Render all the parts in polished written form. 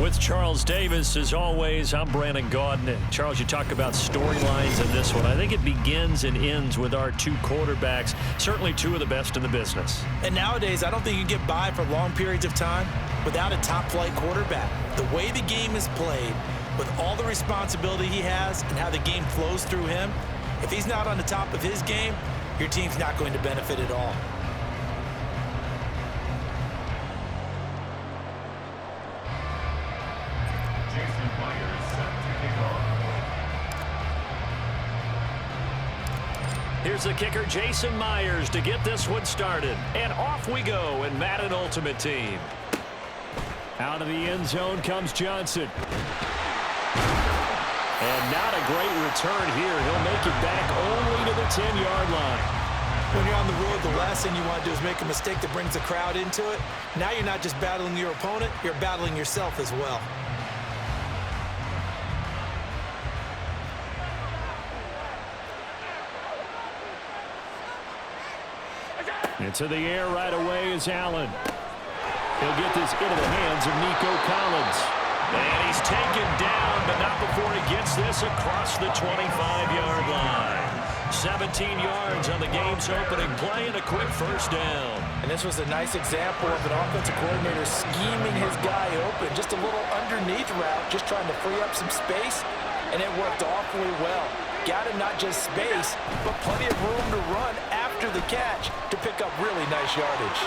With Charles Davis, as always, I'm Brandon Gaudin. And Charles, you talk about storylines in this one. I think it begins and ends with our two quarterbacks, certainly two of the best in the business. And nowadays, I don't think you can get by for long periods of time without a top-flight quarterback. The way the game is played, with all the responsibility he has and how the game flows through him, if he's not on the top of his game, your team's not going to benefit at all. Here's the kicker, Jason Myers, to get this one started. And off we go in Madden Ultimate Team. Out of the end zone comes Johnson. And not a great return here. He'll make it back only to the 10-yard line. When you're on the road, the last thing you want to do is make a mistake that brings the crowd into it. Now you're not just battling your opponent, you're battling yourself as well. Into the air right away is Allen. He'll get this into the hands of Nico Collins. And he's taken down, but not before he gets this across the 25-yard line. 17 yards on the game's opening play and a quick first down. And this was a nice example of an offensive coordinator scheming his guy open. Just a little underneath route, just trying to free up some space, and it worked awfully well. Got him not just space, but plenty of room to run after the catch to pick up really nice yardage.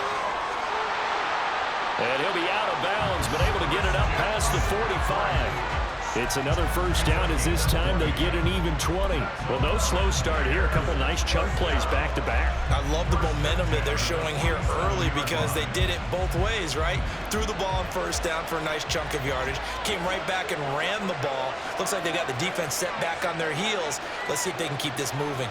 And he'll be out of bounds, but able to get it up past the 45. It's another first down as this time they get an even 20. Well, no slow start here. A couple nice chunk plays back-to-back. I love the momentum that they're showing here early because they did it both ways, right? Threw the ball on first down for a nice chunk of yardage. Came right back and ran the ball. Looks like they got the defense set back on their heels. Let's see if they can keep this moving.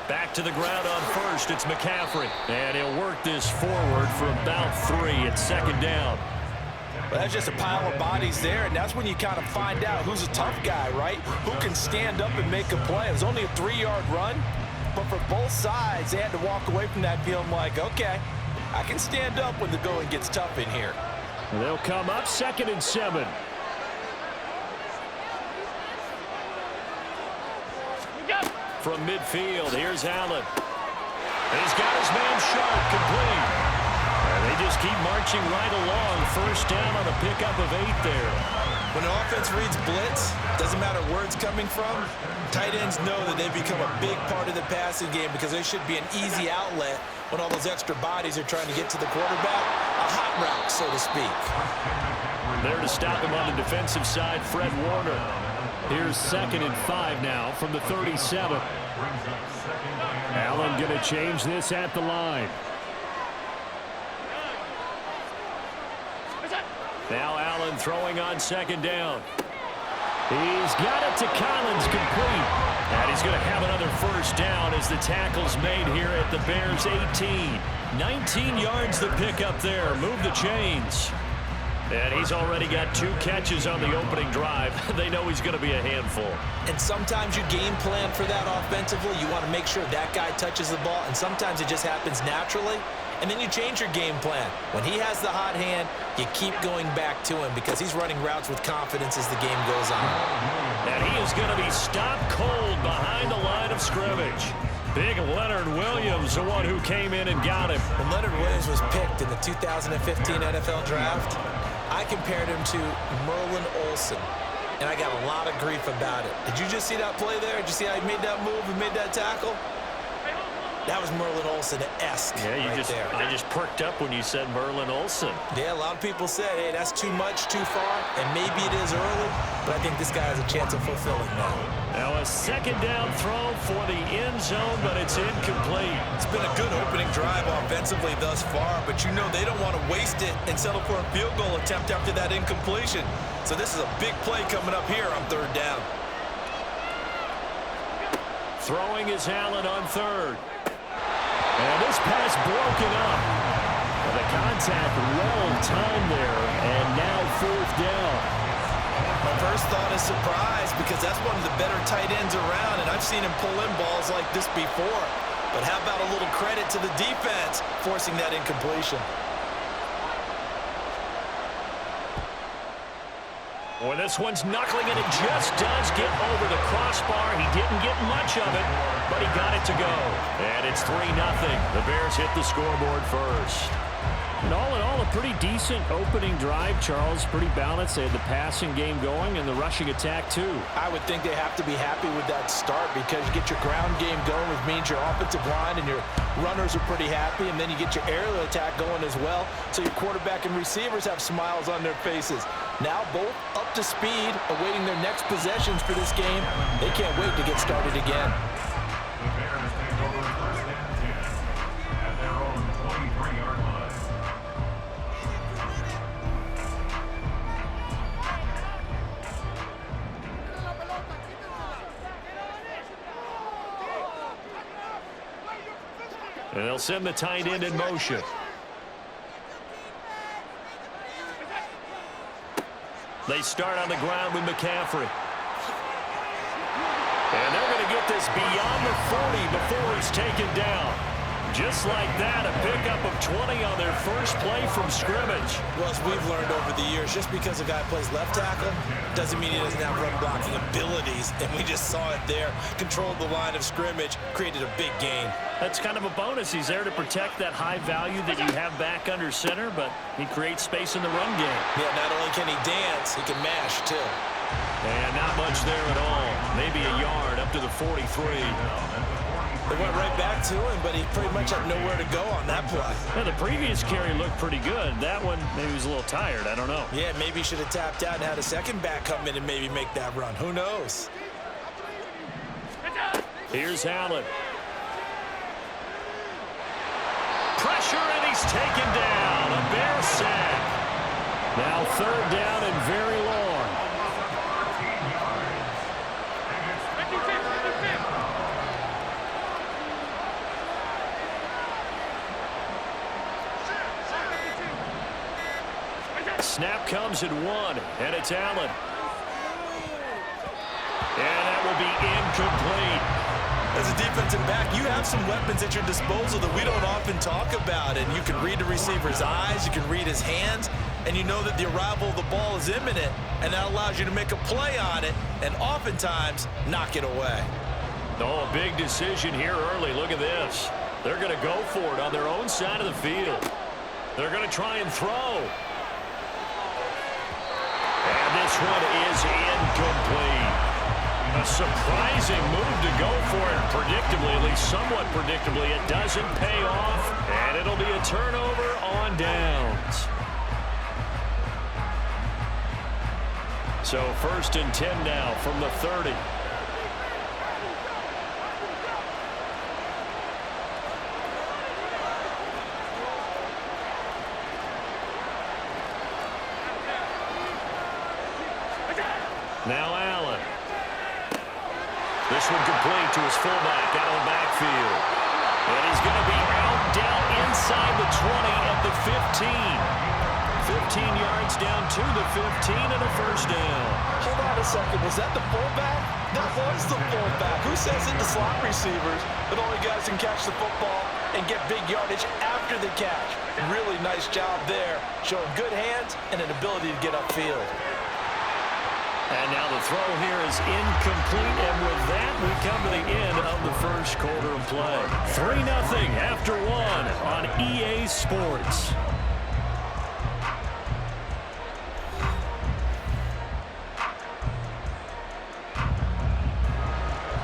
Back to the ground on first. It's McCaffrey. And he'll work this forward for about 3. It's second down. Well, that's just a pile of bodies there, and that's when you kind of find out who's a tough guy, right? Who can stand up and make a play. It was only a 3-yard run, but for both sides, they had to walk away from that feeling like, okay, I can stand up when the going gets tough in here. They'll come up 2nd and 7. From midfield, here's Allen. He's got his man sharp, complete. And they just keep marching right along. First down on a pickup of 8 there. When the offense reads blitz, doesn't matter where it's coming from, tight ends know that they've become a big part of the passing game because there should be an easy outlet when all those extra bodies are trying to get to the quarterback. A hot route, so to speak. There to stop him on the defensive side, Fred Warner. Here's 2nd and 5 now from the 37. Allen going to change this at the line. Now Allen throwing on 2nd down. He's got it to Collins, complete. And he's going to have another first down as the tackle's made here at the Bears' 18. 19 yards the pick up there. Move the chains. And he's already got 2 catches on the opening drive. They know he's going to be a handful. And sometimes you game plan for that offensively. You want to make sure that guy touches the ball, and sometimes it just happens naturally. And then you change your game plan. When he has the hot hand, you keep going back to him because he's running routes with confidence as the game goes on. And he is going to be stopped cold behind the line of scrimmage. Big Leonard Williams, the one who came in and got him. When Leonard Williams was picked in the 2015 NFL Draft, I compared him to Merlin Olsen, and I got a lot of grief about it. Did you just see that play there? Did you see how he made that move and made that tackle? That was Merlin Olsen-esque. Yeah, there. I just perked up when you said Merlin Olsen. Yeah, a lot of people said, hey, that's too much, too far, and maybe it is early, but I think this guy has a chance of fulfilling that. Now a 2nd down throw for the end zone, but it's incomplete. It's been a good opening drive offensively thus far, but you know they don't want to waste it and settle for a field goal attempt after that incompletion. So this is a big play coming up here on 3rd down. Throwing is Allen on 3rd. And this pass broken up. Well, the contact well timed there, and now 4th down. My first thought is surprise because that's one of the better tight ends around, and I've seen him pull in balls like this before. But how about a little credit to the defense forcing that incompletion? Well, this one's knuckling, and it just does get over the crossbar. He didn't get much of it, but he got it to go. And it's 3-0. The Bears hit the scoreboard first. And all in all, a pretty decent opening drive, Charles. Pretty balanced. They had the passing game going and the rushing attack, too. I would think they have to be happy with that start because you get your ground game going, which means your offensive line and your runners are pretty happy, and then you get your aerial attack going as well, so your quarterback and receivers have smiles on their faces. Now both up to speed, awaiting their next possessions for this game. They can't wait to get started again. The Bears take over first and 10 at their own 23-yard line. And they'll send the tight end in motion. They start on the ground with McCaffrey. And they're going to get this beyond the 40 before he's taken down. Just like that, a pickup of 20 on their first play from scrimmage. Well, as we've learned over the years, just because a guy plays left tackle doesn't mean he doesn't have run blocking abilities, and we just saw it there. Controlled the line of scrimmage, created a big gain. That's kind of a bonus. He's there to protect that high value that you have back under center, but he creates space in the run game. Yeah, not only can he dance, he can mash, too. And not much there at all. Maybe a yard up to the 43. They went right back to him, but he pretty much had nowhere to go on that play. Yeah, the previous carry looked pretty good. That one, maybe he was a little tired. I don't know. Yeah, maybe he should have tapped out and had a second back come in and maybe make that run. Who knows? Here's Allen. Pressure, and he's taken down. A Bear sack. Now third down and very long. Snap comes at 1, and it's Allen. And that will be incomplete. As a defensive back, you have some weapons at your disposal that we don't often talk about. And you can read the receiver's eyes, you can read his hands, and you know that the arrival of the ball is imminent, and that allows you to make a play on it and oftentimes knock it away. Oh, a big decision here early. Look at this. They're going to go for it on their own side of the field. They're going to try and throw. And this one is incomplete. A surprising move to go for it. Predictably, at least somewhat predictably, it doesn't pay off. And it'll be a turnover on downs. So first and 10 now from the 30. Now Allen. This one complete to his fullback out of the backfield. And he's going to be out down inside the 20 at the 15. 15 yards down to the 15 and a first down. Hold on a second. Was that the fullback? That was the fullback. Who says it to slot receivers that only guys can catch the football and get big yardage after the catch? Really nice job there, showing good hands and an ability to get upfield. And now the throw here is incomplete, and with that, we come to the end of the first quarter of play. 3-0 after 1 on EA Sports.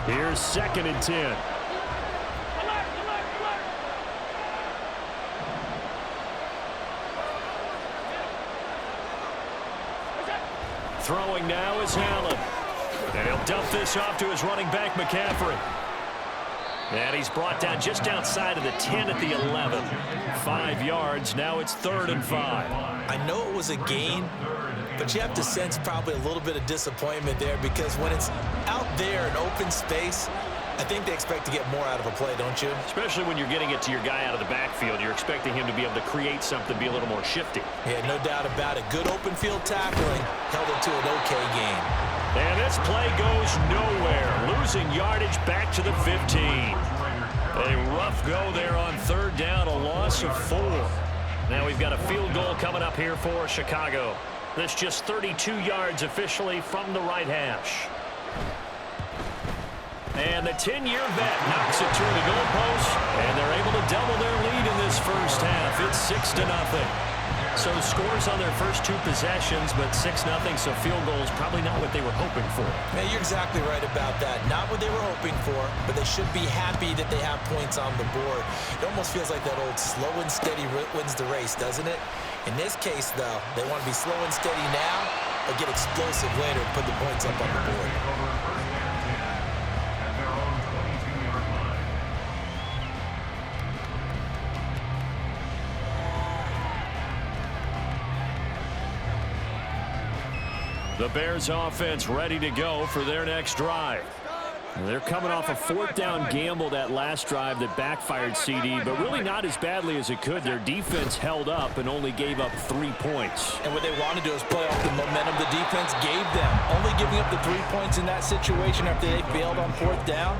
Here's second and 10. Throwing now is Allen. And he'll dump this off to his running back, McCaffrey. And he's brought down just outside of the 10 at the 11. 5 yards. Now it's 3rd and 5. I know it was a gain, but you have to sense probably a little bit of disappointment there because when it's out there in open space, I think they expect to get more out of a play, don't you? Especially when you're getting it to your guy out of the backfield. You're expecting him to be able to create something, be a little more shifty. Yeah, no doubt about it. Good open field tackling held it to an okay game. And this play goes nowhere. Losing yardage back to the 15. A rough go there on 3rd down, a loss of 4. Now we've got a field goal coming up here for Chicago. This just 32 yards officially from the right hash. And the 10-year vet knocks it through the goalpost, and they're able to double their lead in this first half. It's 6-0. So scores on their first two possessions, but 6-0, so field goal is probably not what they were hoping for. Man, you're exactly right about that. Not what they were hoping for, but they should be happy that they have points on the board. It almost feels like that old slow and steady wins the race, doesn't it? In this case, though, they want to be slow and steady now, but get explosive later and put the points up on the board. The Bears offense ready to go for their next drive. They're coming off a fourth down gamble that last drive that backfired, CD, but really not as badly as it could. Their defense held up and only gave up 3 points. And what they want to do is play off the momentum the defense gave them. Only giving up the 3 points in that situation after they failed on fourth down.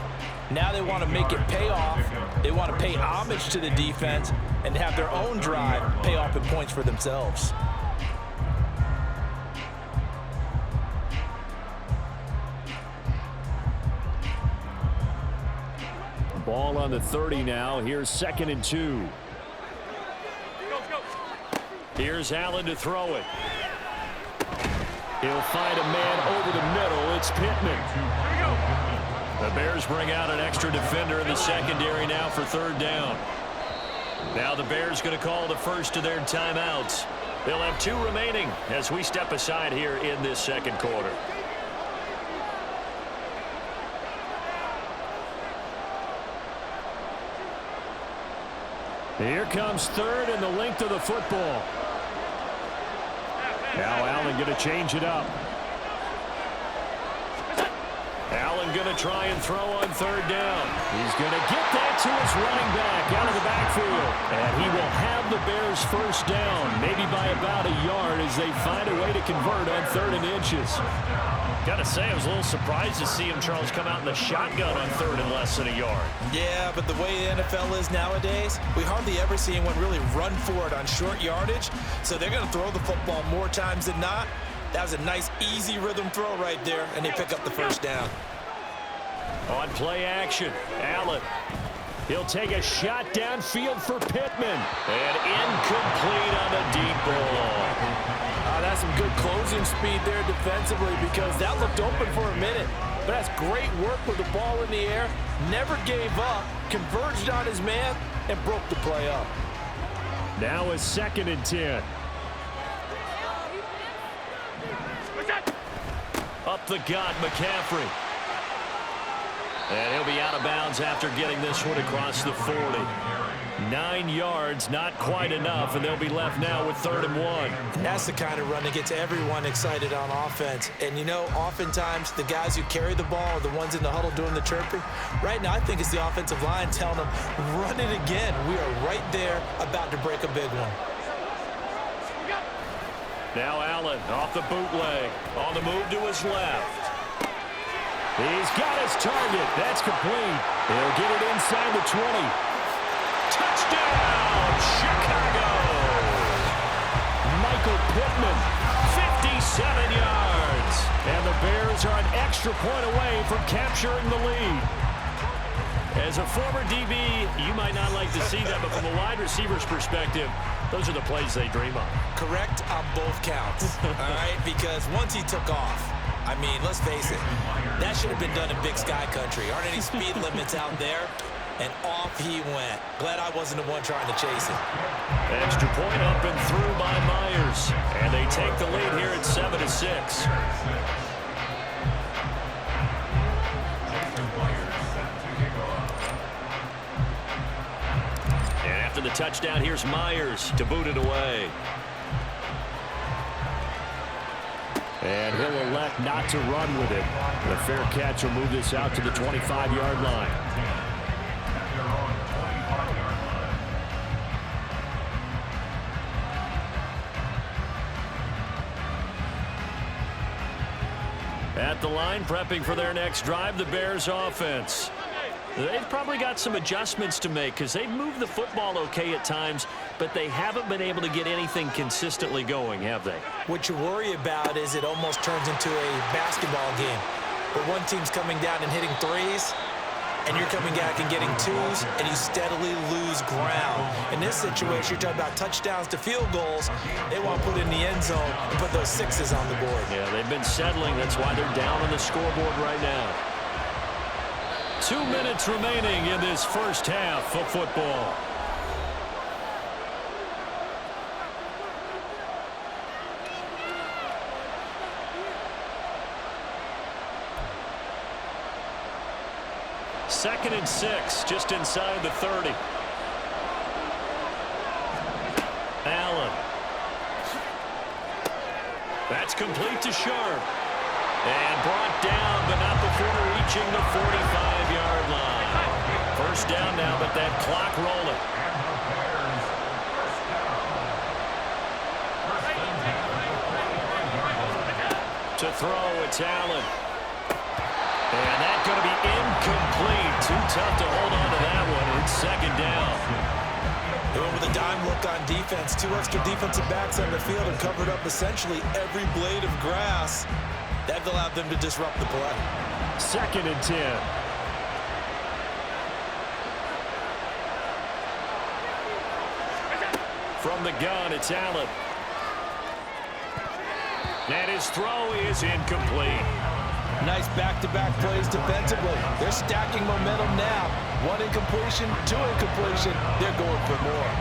Now they want to make it pay off. They want to pay homage to the defense and have their own drive pay off in points for themselves. Ball on the 30 now. Here's 2nd and 2. Here's Allen to throw it. He'll find a man over the middle. It's Pittman. The Bears bring out an extra defender in the secondary now for 3rd down. Now the Bears going to call the first of their timeouts. They'll have 2 remaining as we step aside here in this second quarter. Here comes 3rd and the length of the football. Now Allen going to change it up. Allen going to try and throw on 3rd down. He's going to get that to his running back out of the backfield. And he will have the Bears first down, maybe by about a yard as they find a way to convert on 3rd and inches. Got to say, I was a little surprised to see him, Charles, come out in the shotgun on 3rd and less than a yard. Yeah, but the way the NFL is nowadays, we hardly ever see anyone really run for it on short yardage. So they're going to throw the football more times than not. That was a nice, easy rhythm throw right there, and they pick up the first down. On play action, Allen. He'll take a shot downfield for Pittman. And incomplete on the deep ball. That's some good closing speed there defensively because that looked open for a minute. But that's great work with the ball in the air. Never gave up, converged on his man, and broke the play up. Now is 2nd and 10. Up the gut, McCaffrey. And he'll be out of bounds after getting this one across the 40. 9 yards, not quite enough, and they'll be left now with 3rd and 1. That's the kind of run that gets everyone excited on offense. And, you know, oftentimes the guys who carry the ball are the ones in the huddle doing the chirping. Right now, I think it's the offensive line telling them, run it again. We are right there about to break a big one. Now Allen off the bootleg. On the move to his left. He's got his target. That's complete. He'll get it inside the 20. Touchdown, Chicago! Michael Pittman, 57 yards. And the Bears are an extra point away from capturing the lead. As a former DB, you might not like to see that, but from a wide receiver's perspective, those are the plays they dream of. Correct on both counts, all right? Because once he took off, I mean, let's face it, that should have been done in Big Sky Country. Aren't any speed limits out there? And off he went. Glad I wasn't the one trying to chase it. Extra point up and through by Myers. And they take the lead here at 7-6. And after the touchdown, here's Myers to boot it away. And he'll elect not to run with it. The fair catch will move this out to the 25-yard line. At the line, prepping for their next drive, the Bears offense. They've probably got some adjustments to make because they've moved the football okay at times, but they haven't been able to get anything consistently going, have they? What you worry about is it almost turns into a basketball game where one team's coming down and hitting threes, and you're coming back and getting twos, and you steadily lose ground. In this situation, you're talking about touchdowns to field goals. They want to put in the end zone and put those sixes on the board. Yeah, they've been settling. That's why they're down on the scoreboard right now. 2 minutes remaining in this first half of football. Second and 6, just inside the 30. Allen. That's complete to Sharp. And brought down, but not before reaching the 45-yard line. First down now, but that clock rolling. To throw, it's Allen. And that's going to be incomplete. Too tough to hold on to that one. It's second down. They went with a dime look on defense. 2 extra defensive backs on the field and covered up essentially every blade of grass. That allowed them to disrupt the play. Second and 10. From the gun, it's Allen. And his throw is incomplete. Nice back-to-back plays defensively. They're stacking momentum now. 1 incompletion, 2 incompletion. They're going for more.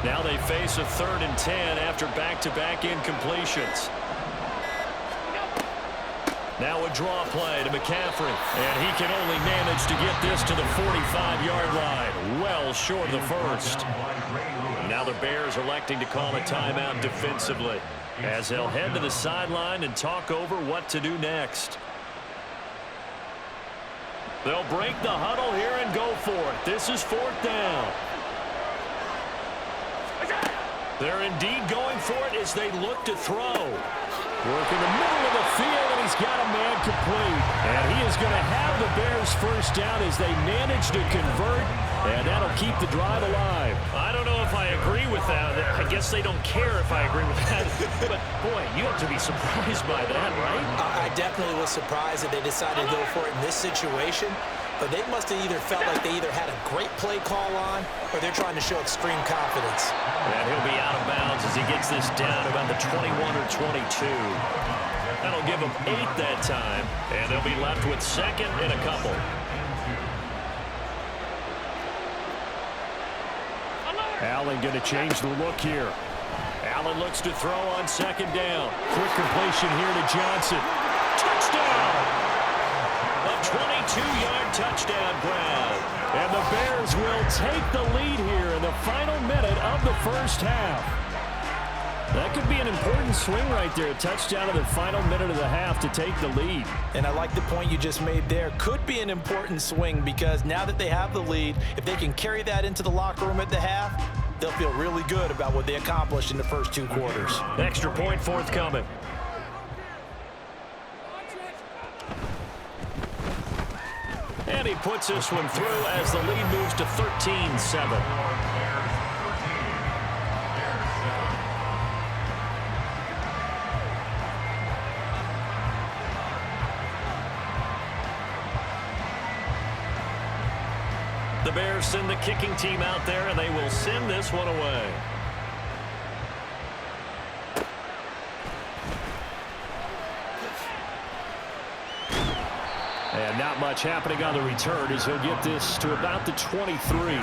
Now they face a 3rd and 10 after back-to-back incompletions. Now a draw play to McCaffrey. And he can only manage to get this to the 45-yard line. Well short of the first. Now the Bears electing to call a timeout defensively, as they'll head to the sideline and talk over what to do next. They'll break the huddle here and go for it. This is 4th down. They're indeed going for it as they look to throw. Work in the middle of the field, and he's got a man complete. And he is going to have the Bears first down as they manage to convert, and that'll keep the drive alive. I don't know if I agree with that. I guess they don't care if I agree with that. But, boy, you have to be surprised by that, right? I definitely was surprised that they decided to go for it in this situation. But they must have either felt like they either had a great play call on or they're trying to show extreme confidence. And he'll be out of bounds as he gets this down about the 21 or 22. That'll give them 8 that time, and they'll be left with 2nd and a couple. Allen going to change the look here. Allen looks to throw on 2nd down. Quick completion here to Johnson. Touchdown! A 22-yard touchdown grab. And the Bears will take the lead here in the final minute of the first half. That could be an important swing right there. A touchdown in the final minute of the half to take the lead. And I like the point you just made there. Could be an important swing because now that they have the lead, if they can carry that into the locker room at the half, they'll feel really good about what they accomplished in the first 2 quarters. Extra point forthcoming. And he puts this one through as the lead moves to 13-7. The Bears send the kicking team out there, and they will send this one away. And not much happening on the return as he'll get this to about the 23.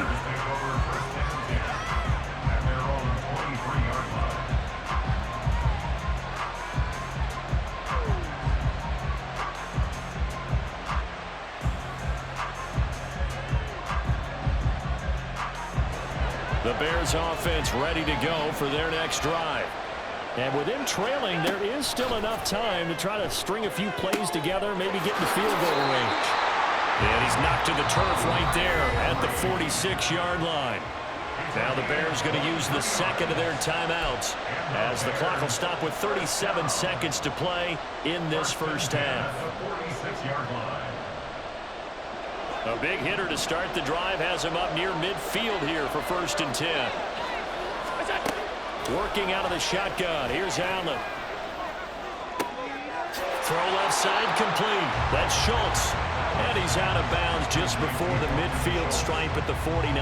The Bears offense ready to go for their next drive. And with them trailing, there is still enough time to try to string a few plays together, maybe get in the field goal range. And he's knocked to the turf right there at the 46-yard line. Now the Bears going to use the second of their timeouts as the clock will stop with 37 seconds to play in this first half. A big hitter to start the drive has him up near midfield here for 1st and 10. Working out of the shotgun. Here's Allen. Throw left side complete. That's Schultz. And he's out of bounds just before the midfield stripe at the 49.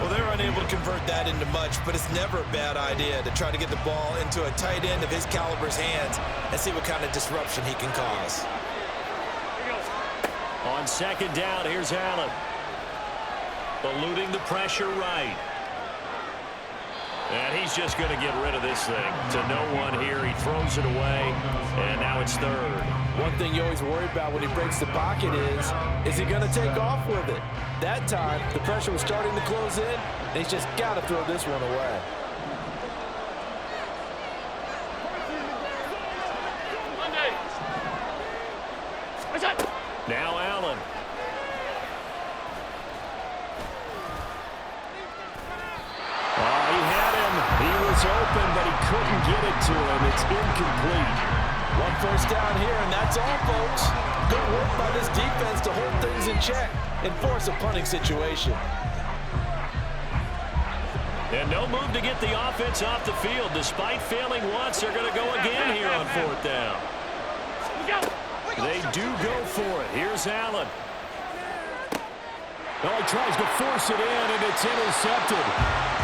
Well, they're unable to convert that into much, but it's never a bad idea to try to get the ball into a tight end of his caliber's hands and see what kind of disruption he can cause. On 2nd down, here's Allen. Eluding the pressure right. And he's just going to get rid of this thing. To no one here. He throws it away, and now it's 3rd. One thing you always worry about when he breaks the pocket is he going to take off with it? That time, the pressure was starting to close in, and he's just got to throw this one away. Now Allen. He had him. He was open, but he couldn't get it to him. It's incomplete. 1 first down here, and that's all, folks. Good work by this defense to hold things in check and force a punting situation. And no move to get the offense off the field. Despite failing once, they're going to go again here on 4th down. They do go for it. Here's Allen. Oh, he tries to force it in, and it's intercepted.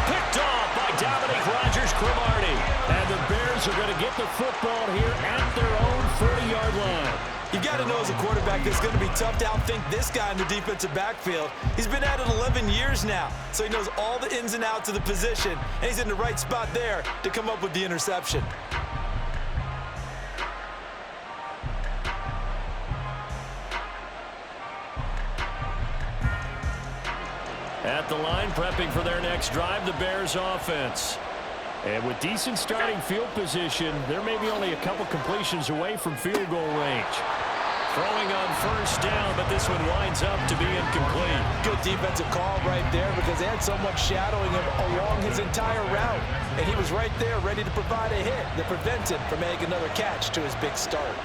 Picked off by Dominique Rodgers-Cromartie. And the Bears are going to get the football here at their own 40-yard line. You got to know as a quarterback it's going to be tough to outthink this guy in the defensive backfield. He's been at it 11 years now, so he knows all the ins and outs of the position, and he's in the right spot there to come up with the interception. At the line, prepping for their next drive, the Bears offense. And with decent starting field position, there may be only a couple completions away from field goal range. Throwing on 1st down, but this one winds up to be incomplete. Good defensive call right there because they had someone shadowing him along his entire route. And he was right there ready to provide a hit that prevents him from making another catch to his big start.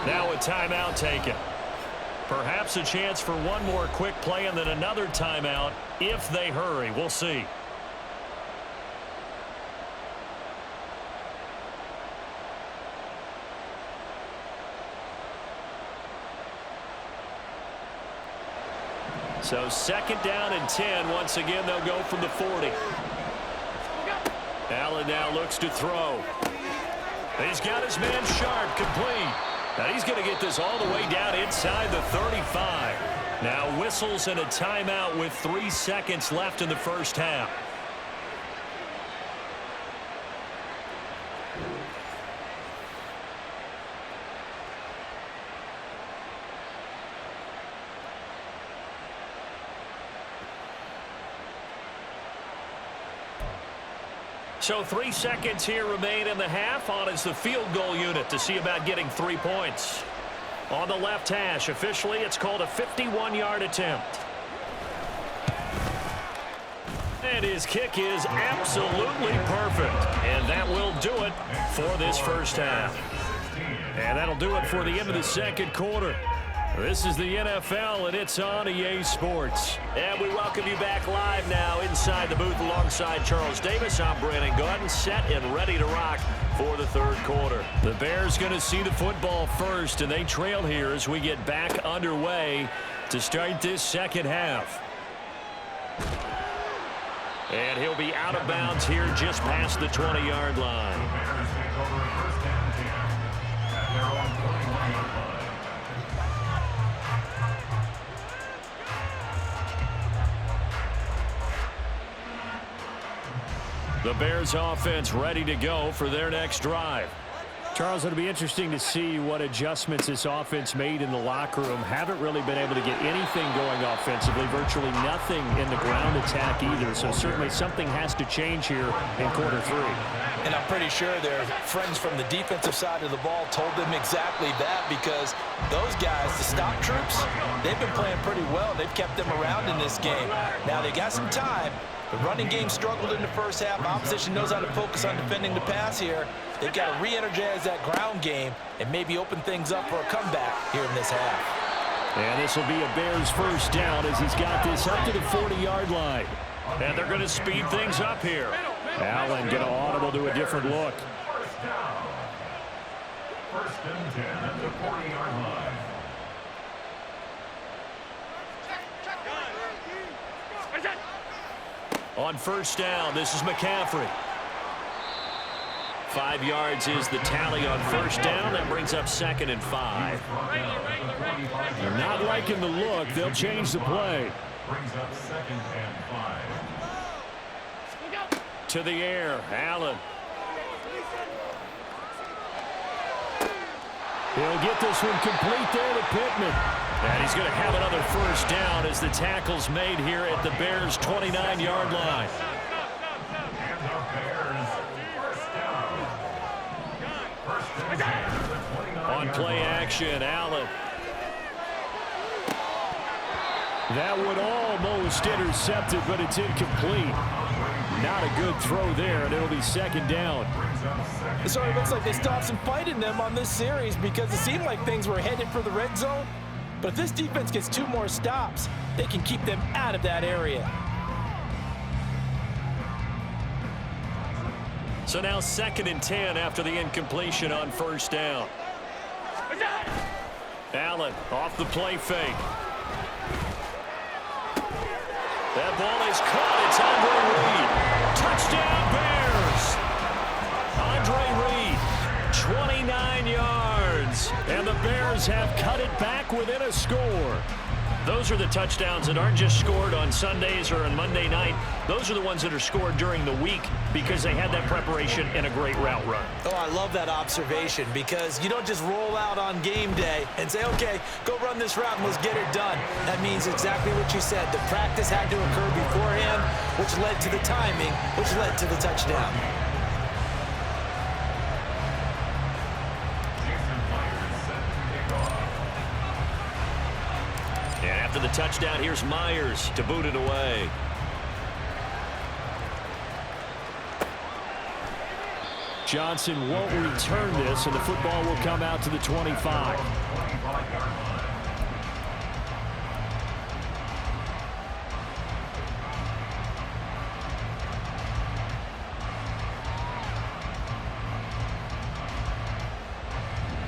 Now a timeout taken. Perhaps a chance for one more quick play and then another timeout if they hurry. We'll see. So 2nd down and 10. Once again, they'll go from the 40. Allen now looks to throw. He's got his man Sharp complete. Now he's going to get this all the way down inside the 35. Now whistles and a timeout with 3 seconds left in the first half. So 3 seconds here remain in the half. On is the field goal unit to see about getting 3 points. On the left hash, officially it's called a 51-yard attempt. And his kick is absolutely perfect. And that will do it for this first half. And that'll do it for the end of the second quarter. This is the NFL, and it's on EA Sports. And we welcome you back live now inside the booth alongside Charles Davis. I'm Brandon Gordon, set and ready to rock for the third quarter. The Bears going to see the football first, and they trail here as we get back underway to start this second half. And he'll be out of bounds here just past the 20-yard line. The Bears offense ready to go for their next drive. Charles, it'll be interesting to see what adjustments this offense made in the locker room. Haven't really been able to get anything going offensively, virtually nothing in the ground attack either. So certainly something has to change here in quarter three. And I'm pretty sure their friends from the defensive side of the ball told them exactly that, because those guys, the stop troops, they've been playing pretty well. They've kept them around in this game. Now they got some time. The running game struggled in the first half. Opposition knows how to focus on defending the pass here. They've got to re-energize that ground game and maybe open things up for a comeback here in this half. And this will be a Bears first down as he's got this up to the 40-yard line. And they're going to speed things up here. Allen going to audible to a different look. First down. First and 10 at the 40-yard line. On first down, this is McCaffrey. 5 yards is the tally on first down. That brings up 2nd and 5. They're not liking the look. They'll change the play. Brings up 2nd and 5. To the air, Allen. He'll get this one complete there to Pittman. And he's going to have another first down as the tackle's made here at the Bears' 29-yard line. And the Bears first down. First and 10 at the 29-yard On play action, Allen. That one almost intercepted, but it's incomplete. Not a good throw there, and it'll be 2nd down. So it looks like they stopped some fight in them on this series, because it seemed like things were headed for the red zone. But if this defense gets 2 more stops, they can keep them out of that area. So now 2nd and 10 after the incompletion on first down. Allen off the play fake. That ball is caught. It's Andre Reed. Touchdown Bears. 29 yards. And the Bears have cut it back within a score. Those are the touchdowns that aren't just scored on Sundays or on Monday night. Those are the ones that are scored during the week because they had that preparation and a great route run. Oh, I love that observation, because you don't just roll out on game day and say, okay, go run this route and let's get it done. That means exactly what you said. The practice had to occur beforehand, which led to the timing, which led to the touchdown. And after the touchdown, here's Myers to boot it away. Johnson won't return this, and the football will come out to the 25.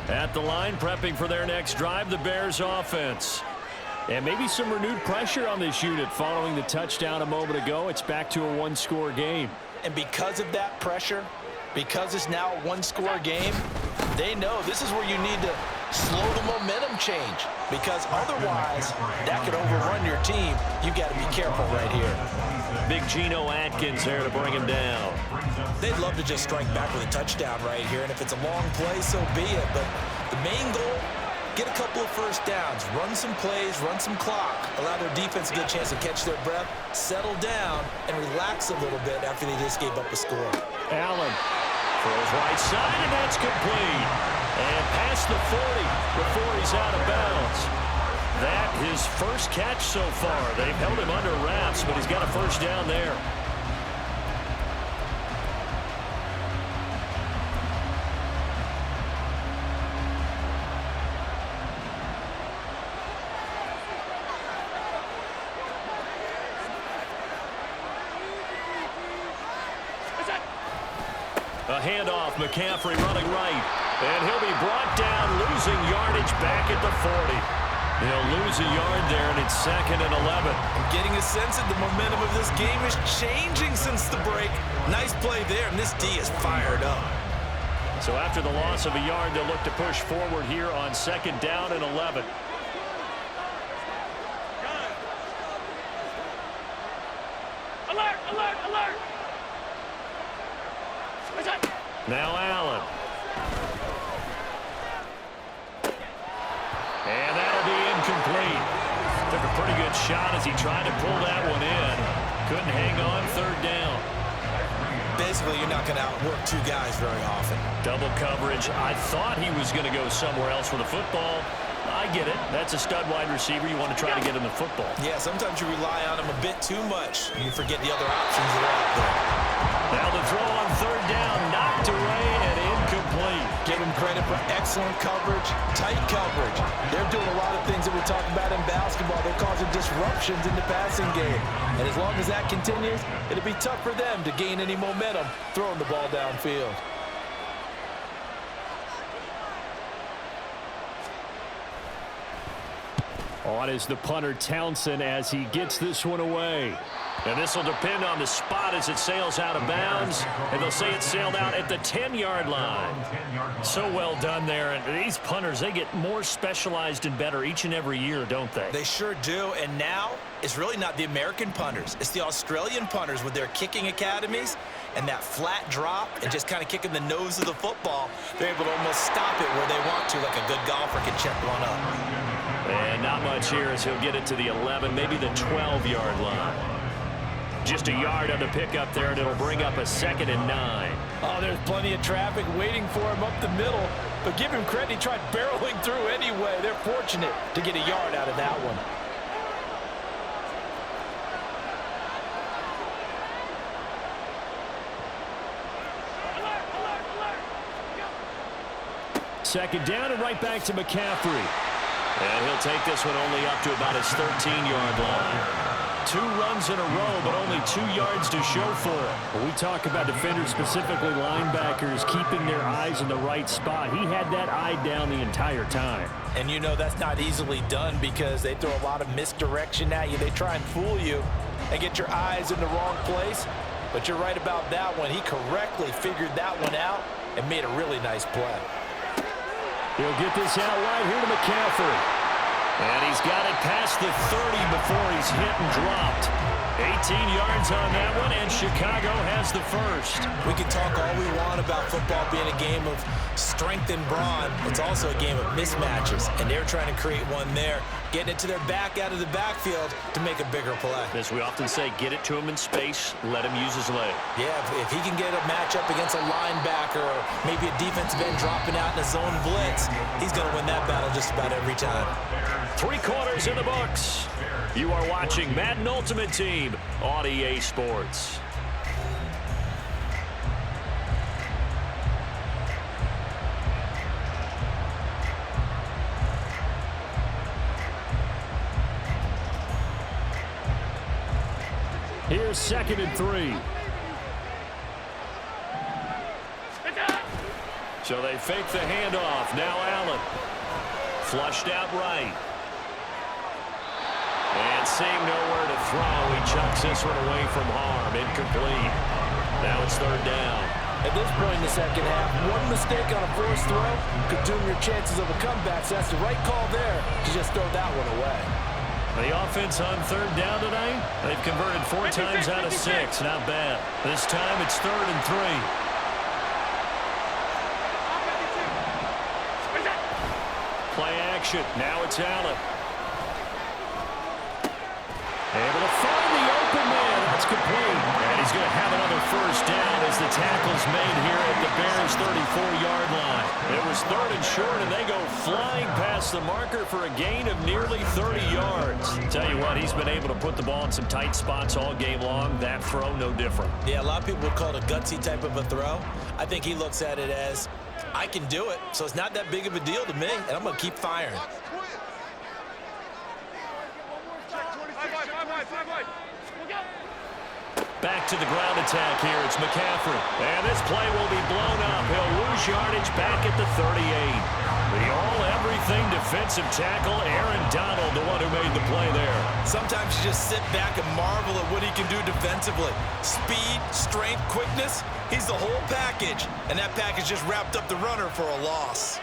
At the line, prepping for their next drive, the Bears offense. And maybe some renewed pressure on this unit following the touchdown a moment ago. It's back to a one-score game. And because of that pressure, because it's now a one-score game, they know this is where you need to slow the momentum change, because otherwise that could overrun your team. You got to be careful right here. Big Geno Atkins there to bring him down. They'd love to just strike back with a touchdown right here, and if it's a long play, so be it. But the main goal, get a couple of first downs, run some plays, run some clock, allow their defense to get a chance to catch their breath, settle down, and relax a little bit after they just gave up a score. Allen throws right side, and that's complete. And past the 40 before he's out of bounds. That his first catch so far. They've held him under wraps, but he's got a first down there. A handoff, McCaffrey running right. And he'll be brought down, losing yardage back at the 40. He'll lose a yard there, and it's 2nd and 11. I'm getting a sense that the momentum of this game is changing since the break. Nice play there, and this D is fired up. So after the loss of a yard, they'll look to push forward here on 2nd down and 11. Alert, alert, alert! Now Allen. shot as he tried to pull that one in. Couldn't hang on, third down. Basically, you're not going to outwork two guys very often. Double coverage. I thought he was going to go somewhere else with the football. I get it. That's a stud wide receiver. You want to try to get him the football. Yeah, sometimes you rely on him a bit too much, and you forget the other options that are out there. Now the throw on third down, knocked away and incomplete. Give him credit for excellent coverage, tight coverage. They're doing a lot of things that we talk about in basketball. They're causing disruptions in the passing game. And as long as that continues, it'll be tough for them to gain any momentum throwing the ball downfield. On is the punter Townsend as he gets this one away. And this will depend on the spot as it sails out of bounds. And they'll say it sailed out at the 10-yard line. So well done there. And these punters, they get more specialized and better each and every year, don't they? They sure do. And now it's really not the American punters. It's the Australian punters with their kicking academies and that flat drop and just kind of kicking the nose of the football. They're able to almost stop it where they want to, like a good golfer can check one up. And not much here as he'll get it to the 11, maybe the 12-yard line. Just a yard on the pickup there, and it'll bring up a 2nd and 9. Oh, there's plenty of traffic waiting for him up the middle. But give him credit, he tried barreling through anyway. They're fortunate to get a yard out of that one. Second down and right back to McCaffrey. And he'll take this one only up to about his 13-yard line. 2 runs in a row, but only 2 yards to show for it. When we talk about defenders, specifically linebackers, keeping their eyes in the right spot, he had that eye down the entire time. And you know that's not easily done because they throw a lot of misdirection at you. They try and fool you and get your eyes in the wrong place. But you're right about that one. He correctly figured that one out and made a really nice play. He'll get this out wide here to McCaffrey. And he's got it past the 30 before he's hit and dropped. 18 yards on that one, and Chicago has the first. We can talk all we want about football being a game of strength and brawn. It's also a game of mismatches, and they're trying to create one there, getting it to their back out of the backfield to make a bigger play. As we often say, get it to him in space, let him use his leg. Yeah, if he can get a matchup against a linebacker or maybe a defensive end dropping out in a zone blitz, he's going to win that battle just about every time. 3 quarters in the books. You are watching Madden Ultimate Team on EA Sports. Here's 2nd and 3. So they fake the handoff. Now Allen. Flushed out right. And seeing nowhere to throw, he chucks this one away from harm. Incomplete. Now it's 3rd down. At this point in the second half, one mistake on a forced throw could doom your chances of a comeback. So that's the right call there to just throw that one away. The offense on 3rd down tonight, they've converted 4 times out of 6. Not bad. This time it's 3rd and 3. Play action. Now it's Allen. Able to find the open man. That's complete. And he's going to have another first down as the tackle's made here at the Bears' 34-yard line. It was 3rd and short, and they go flying past the marker for a gain of nearly 30 yards. Tell you what, he's been able to put the ball in some tight spots all game long. That throw, no different. Yeah, a lot of people would call it a gutsy type of a throw. I think he looks at it as, I can do it, so it's not that big of a deal to me, and I'm going to keep firing. Back to the ground attack here. It's McCaffrey. And this play will be blown up. He'll lose yardage back at the 38. The all-everything defensive tackle, Aaron Donald, the one who made the play there. Sometimes you just sit back and marvel at what he can do defensively. Speed, strength, quickness, he's the whole package. And that package just wrapped up the runner for a loss.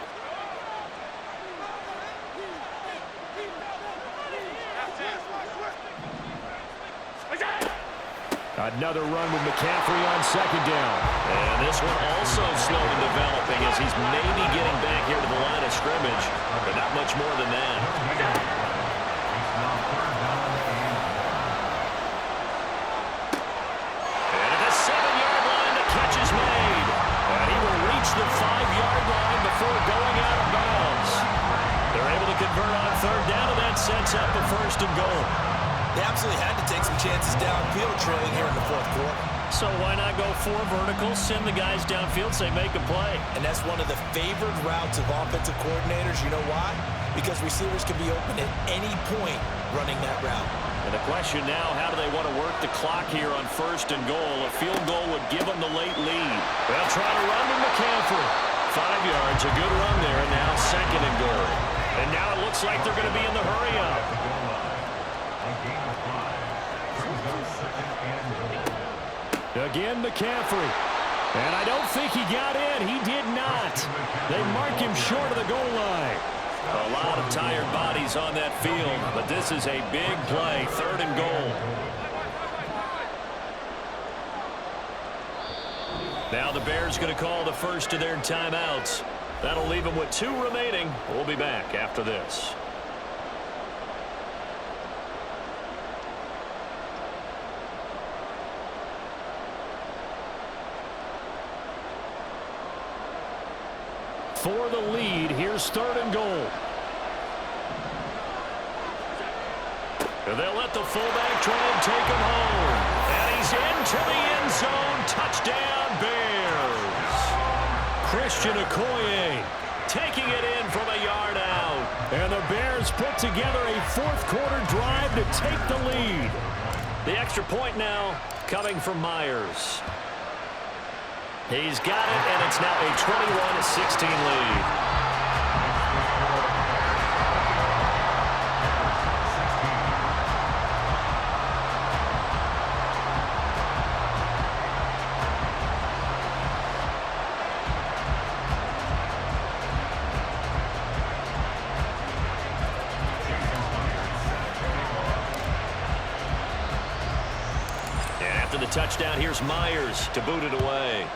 Another run with McCaffrey on 2nd down. And this one also slow in developing as he's maybe getting back here to the line of scrimmage, but not much more than that. So why not go 4 verticals, send the guys downfield, say make a play. And that's one of the favored routes of offensive coordinators. You know why? Because receivers can be open at any point running that route. And the question now, how do they want to work the clock here on 1st and goal? A field goal would give them the late lead. They'll try to run to McCaffrey. 5 yards, a good run there, and now 2nd and goal. And now it looks like they're going to be in the hurry-up. Again, McCaffrey. And I don't think he got in. He did not. They mark him short of the goal line. A lot of tired bodies on that field, but this is a big play. 3rd and goal. Now the Bears going to call the first of their timeouts. That'll leave them with 2 remaining. We'll be back after this. For the lead, here's 3rd and goal. And they'll let the fullback try and take him home. And he's into the end zone. Touchdown, Bears. Christian Okoye taking it in from a yard out. And the Bears put together a 4th quarter drive to take the lead. The extra point now coming from Myers. He's got it, and it's now a 21-16 lead. And after the touchdown, here's Myers to boot it away.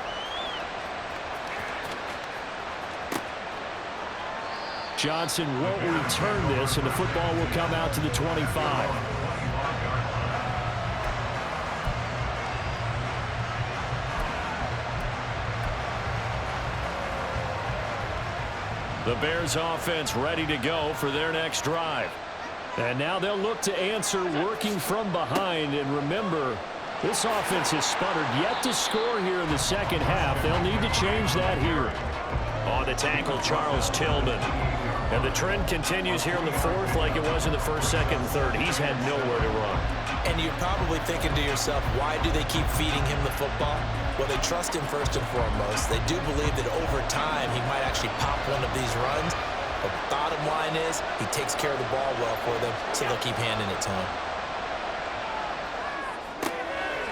Johnson won't return this, and the football will come out to the 25. The Bears offense ready to go for their next drive. And now they'll look to answer working from behind. And remember, this offense has sputtered yet to score here in the 2nd half. They'll need to change that here. On the tackle, Charles Tillman. And the trend continues here in the 4th like it was in the 1st, 2nd, and 3rd. He's had nowhere to run. And you're probably thinking to yourself, why do they keep feeding him the football? Well, they trust him first and foremost. They do believe that over time he might actually pop one of these runs. But the bottom line is he takes care of the ball well for them, so they'll keep handing it to him.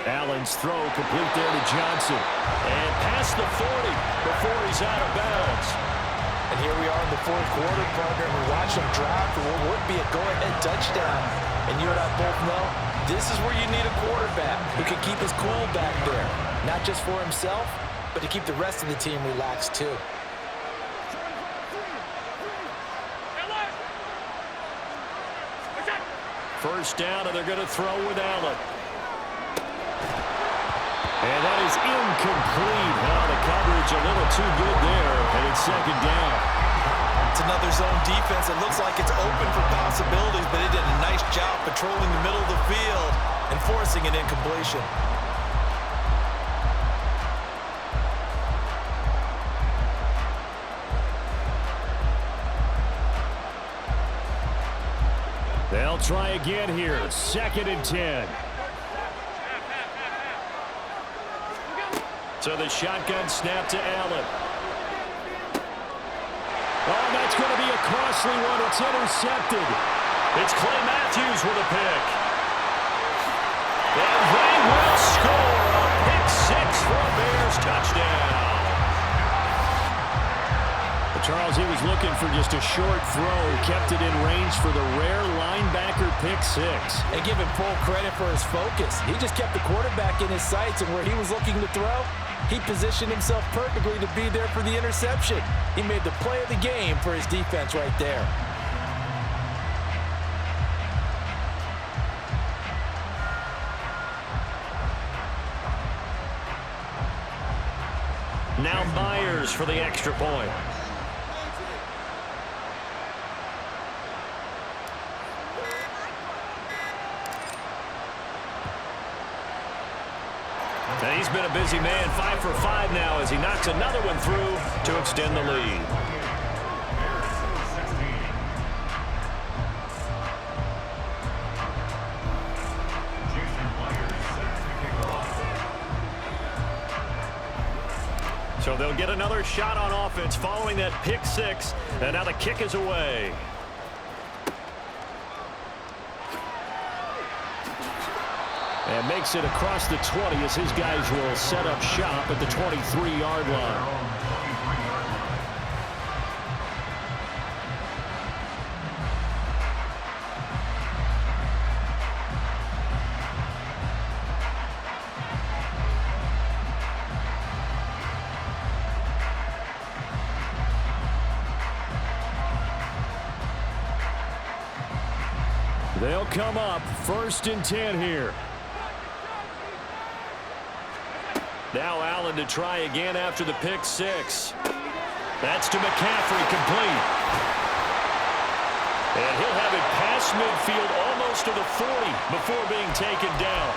Allen's throw complete there to Johnson. And past the 40 before he's out of bounds. And here we are in the 4th quarter, partner, and we watch him drop for what would be a go-ahead touchdown. And you and I both know this is where you need a quarterback who can keep his cool back there. Not just for himself, but to keep the rest of the team relaxed too. First down, and they're going to throw with Allen. And that is incomplete. Now the coverage a little too good there, and it's 2nd down. It's another zone defense. It looks like it's open for possibilities, but it did a nice job patrolling the middle of the field and forcing an incompletion. They'll try again here. 2nd and 10. So the shotgun snap to Allen. Oh, that's going to be a costly one. It's intercepted. It's Clay Matthews with a pick. And they will score a pick 6 for a Bears touchdown. Charles, he was looking for just a short throw, kept it in range for the rare linebacker pick 6. And give him full credit for his focus. He just kept the quarterback in his sights, and where he was looking to throw, he positioned himself perfectly to be there for the interception. He made the play of the game for his defense right there. Now Myers for the extra point. And he's been a busy man, 5 for 5 now as he knocks another one through to extend the lead. So they'll get another shot on offense following that pick six, and now the kick is away. And makes it across the 20 as his guys will set up shop at the 23-yard line. They'll come up 1st and 10 here. Now Allen to try again after the pick six. That's to McCaffrey, complete. And he'll have it past midfield almost to the 40 before being taken down.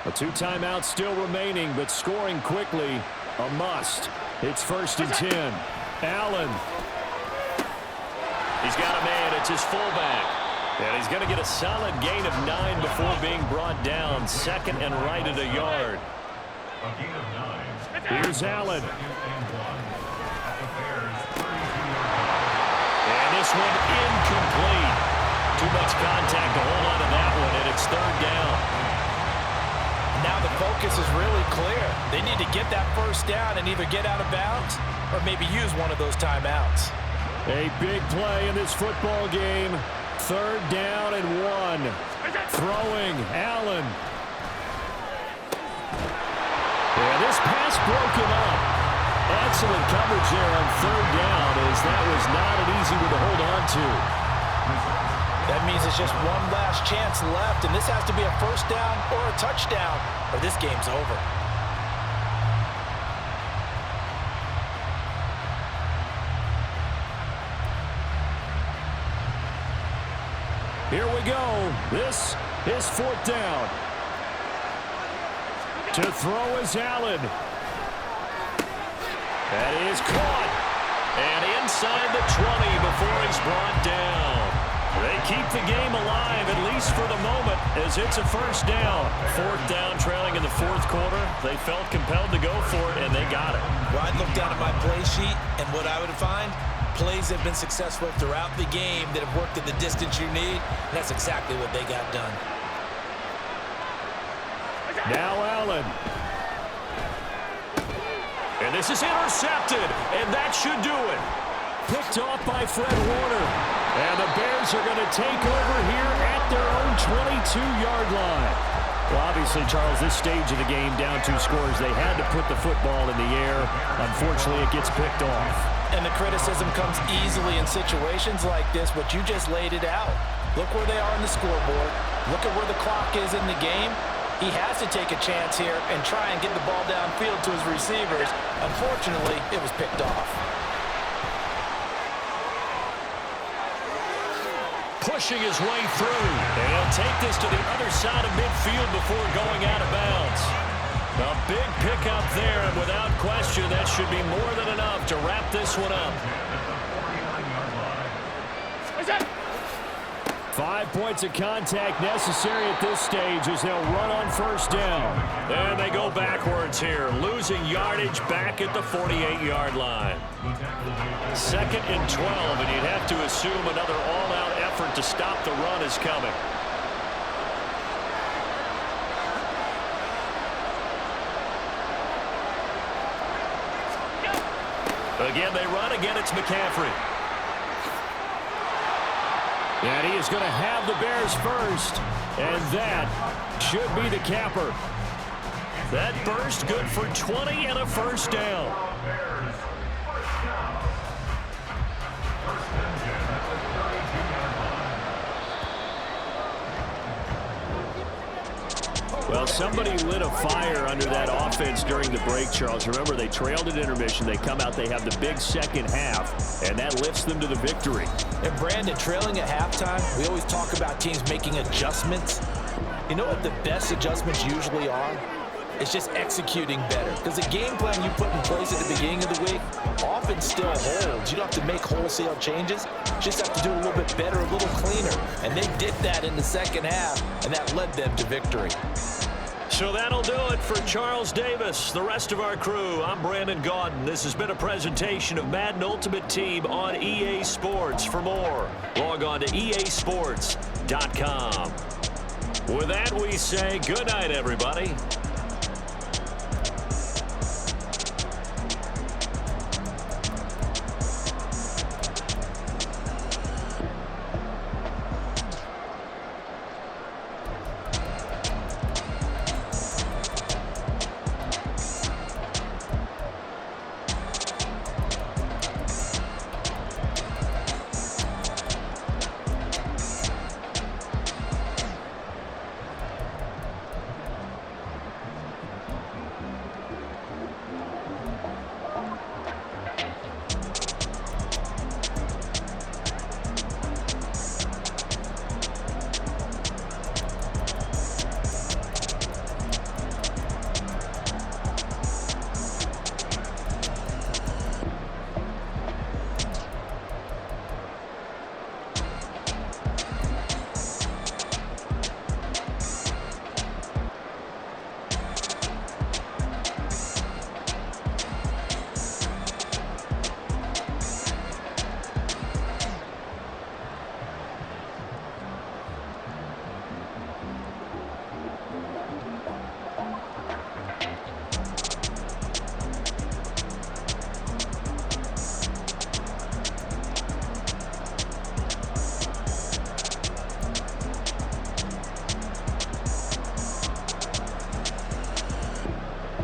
A 2 timeouts still remaining, but scoring quickly a must. It's 1st and 10. Allen. He's got a man. It's his fullback. And he's going to get a solid gain of 9 before being brought down. 2nd and right at a yard. Here's Allen. And this one incomplete. Too much contact to hold on to that one, and it's 3rd down. Now the focus is really clear. They need to get that 1st down and either get out of bounds or maybe use one of those timeouts. A big play in this football game. 3rd down and 1. Throwing, Allen. And this pass broken up. Excellent coverage there on 3rd down, as that was not an easy one to hold on to. That means it's just one last chance left, and this has to be a 1st down or a touchdown, or this game's over. Here we go. This is 4th down. To throw is Allen. That is caught. And inside the 20 before he's brought down. They keep the game alive, at least for the moment, as it's a 1st down. 4th down, trailing in the 4th quarter. They felt compelled to go for it, and they got it. Well, I'd look down at my play sheet, and what I would find, plays have been successful throughout the game that have worked at the distance you need, and that's exactly what they got done. Now Allen. And this is intercepted, and that should do it. Picked off by Fred Warner. And the Bears are going to take over here at their own 22-yard line. Well, obviously, Charles, this stage of the game, down 2 scores, they had to put the football in the air. Unfortunately, it gets picked off. And the criticism comes easily in situations like this, but you just laid it out. Look where they are on the scoreboard. Look at where the clock is in the game. He has to take a chance here and try and get the ball downfield to his receivers. Unfortunately, it was picked off. Pushing his way through. And he'll take this to the other side of midfield before going out of bounds. A big pickup there, and without question, that should be more than enough to wrap this one up. 5 points of contact necessary at this stage as they'll run on 1st down. And they go backwards here, losing yardage back at the 48-yard line. 2nd and 12, and you'd have to assume another all-out effort to stop the run is coming. Again, they run. Again, it's McCaffrey. And he is going to have the Bears first. And that should be the capper. That burst good for 20 and a 1st down. Well, somebody lit a fire under that offense during the break, Charles. Remember, they trailed at intermission. They come out, they have the big second half, and that lifts them to the victory. And Brandon, trailing at halftime, we always talk about teams making adjustments. You know what the best adjustments usually are? It's just executing better. Because the game plan you put in place at the beginning of the week often still holds. You don't have to make wholesale changes. You just have to do a little bit better, a little cleaner. And they did that in the second half, and that led them to victory. So that'll do it for Charles Davis, the rest of our crew. I'm Brandon Gaudin. This has been a presentation of Madden Ultimate Team on EA Sports. For more, log on to easports.com. With that, we say good night, everybody.